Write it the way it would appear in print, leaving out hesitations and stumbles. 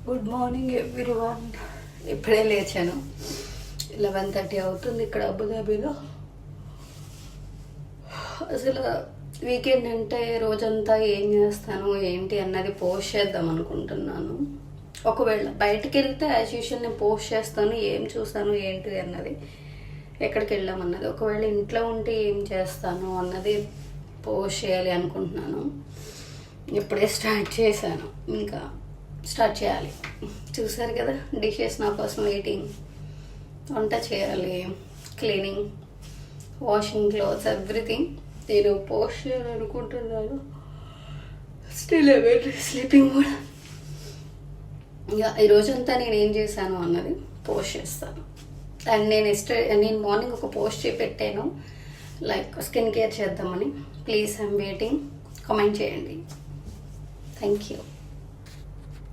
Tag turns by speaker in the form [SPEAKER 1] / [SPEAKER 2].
[SPEAKER 1] Good morning everyone. ఇప్పుడే లేచాను. 11:30 అవుతుంది ఇక్కడ అబుదాబీలో. అసలు వీకెండ్ అంటే రోజంతా ఏం చేస్తాను ఏంటి అన్నది పోస్ట్ చేద్దాం అనుకుంటున్నాను. ఒకవేళ బయటికి వెళ్తే యాజ్ యూజువల్ నేను పోస్ట్ చేస్తాను, ఏం చూస్తాను ఏంటి అన్నది, ఎక్కడికి వెళ్ళామన్నది. ఒకవేళ ఇంట్లో ఉంటే ఏం చేస్తాను అన్నది పోస్ట్ చేయాలి అనుకుంటున్నాను. ఇప్పుడే స్టార్ట్ చేశాను, ఇంకా స్టార్ట్ చేయాలి. చూసారు కదా, డిషెస్ నా కోసం వెయిటింగ్. వంట చేయాలి, క్లీనింగ్, వాషింగ్ క్లోత్స్, ఎవ్రీథింగ్ నేను పోస్ట్ చేయాలనుకుంటున్నాను. స్టిల్ అవైట్ స్లీపింగ్ కూడా. ఇక ఈరోజంతా నేను ఏం చేశాను అన్నది పోస్ట్ చేస్తాను. అండ్ నేను మార్నింగ్ ఒక పోస్ట్ పెట్టాను, లైక్ స్కిన్ కేర్ చేద్దామని. Please I'm waiting. కామెంట్ చేయండి. Thank you.